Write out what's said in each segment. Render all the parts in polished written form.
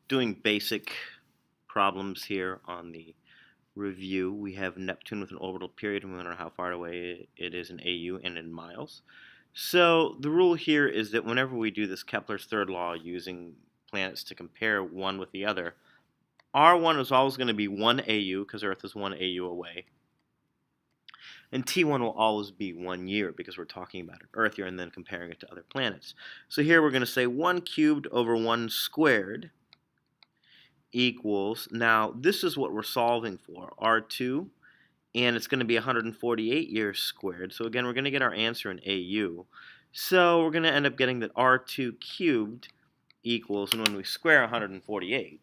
doing basic problems here on the review. We have Neptune with an orbital period, and we wonder how far away it is in AU and in miles. So the rule here is that whenever we do this Kepler's third law using planets to compare one with the other, R1 is always going to be 1 AU because Earth is 1 AU away. And T1 will always be 1 year because we're talking about an Earth year and then comparing it to other planets. So here we're going to say 1 cubed over 1 squared equals, now this is what we're solving for, R2, and it's going to be 148 years squared. So again, we're going to get our answer in AU. So we're going to end up getting that R2 cubed equals, and when we square 148,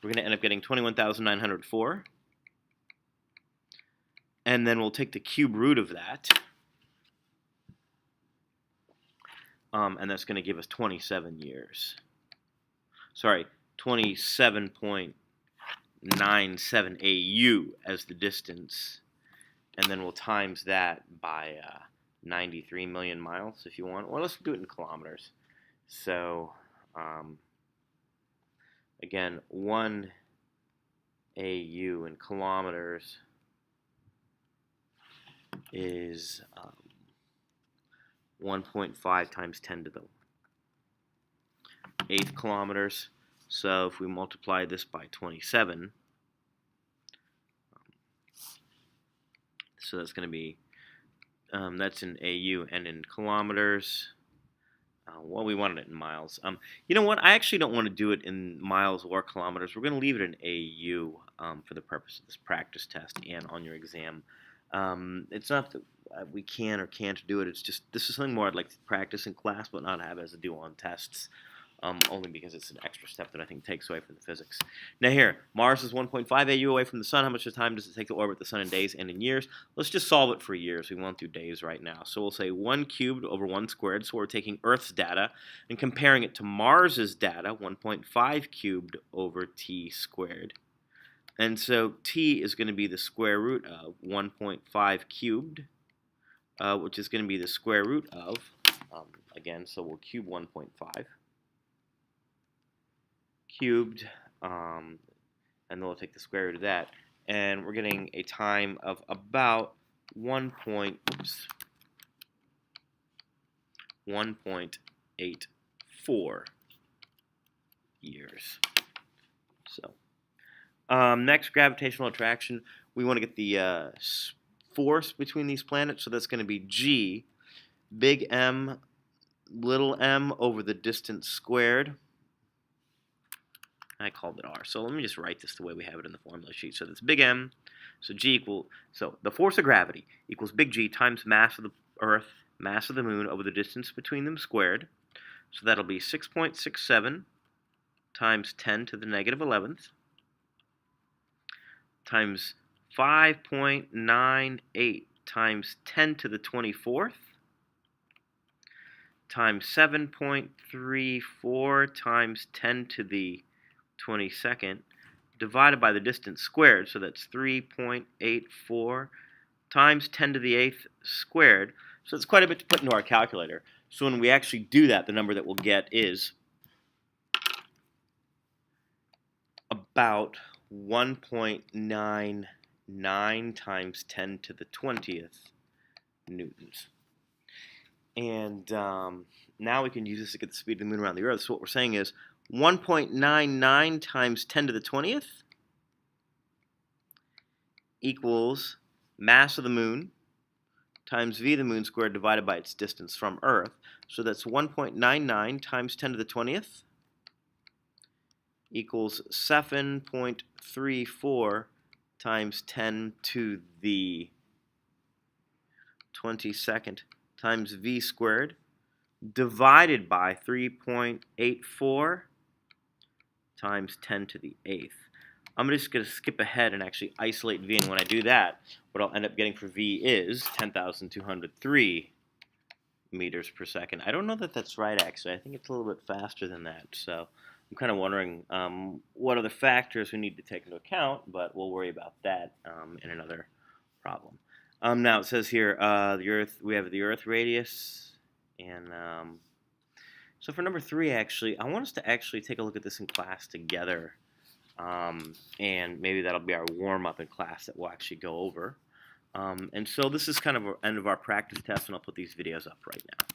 we're going to end up getting 21,904. And then we'll take the cube root of that. And that's going to give us 27 years. Sorry, 27.97 AU as the distance. And then we'll times that by 93 million miles if you want. Or let's do it in kilometers. So, again, 1 AU in kilometers is 1.5 times 10 to the 8th kilometers. So if we multiply this by 27, so that's going to be, that's in AU, and in kilometers, well, we wanted it in miles. You know what? I actually don't want to do it in miles or kilometers. We're going to leave it in AU for the purpose of this practice test and on your exam. It's not that we can or can't do it. It's just this is something more I'd like to practice in class, but not have as a do on tests. Only because it's an extra step that I think takes away from the physics. Now here, Mars is 1.5 AU away from the Sun. How much time does it take to orbit the Sun in days and in years? Let's just solve it for years. We won't do days right now. So we'll say 1 cubed over 1 squared. So we're taking Earth's data and comparing it to Mars's data, 1.5 cubed over t squared. And so t is going to be the square root of 1.5 cubed, which is going to be the square root of, again, so we'll cube 1.5. Cubed, and then we'll take the square root of that, and we're getting a time of about 1.84 years. So, next, gravitational attraction. We want to get the force between these planets, so that's going to be G, big M, little m over the distance squared. I called it r. So let me just write this the way we have it in the formula sheet. So that's big M, so G equal, so the force of gravity equals big G times mass of the Earth, mass of the Moon over the distance between them squared. So that'll be 6.67 times 10 to the negative 11th times 5.98 times 10 to the 24th times 7.34 times 10 to the 22nd divided by the distance squared, so that's 3.84 times 10 to the 8th squared. So it's quite a bit to put into our calculator. So when we actually do that, the number that we'll get is about 1.99 times 10 to the 20th newtons. And now we can use this to get the speed of the Moon around the Earth. So what we're saying is 1.99 times 10 to the 20th equals mass of the Moon times v the Moon squared divided by its distance from Earth. So that's 1.99 times 10 to the 20th equals 7.34 times 10 to the 22nd times v squared divided by 3.84 times 10 to the 8th. I'm just going to skip ahead and actually isolate v, and when I do that, what I'll end up getting for v is 10,203 meters per second. I don't know that that's right, actually. I think it's a little bit faster than that, so I'm kind of wondering what other factors we need to take into account, but we'll worry about that in another problem. Now it says here the Earth. We have the Earth radius, and So for number 3, actually, I want us to actually take a look at this in class together. And maybe that'll be our warm-up in class that we'll actually go over. And so this is kind of the end of our practice test, and I'll put these videos up right now.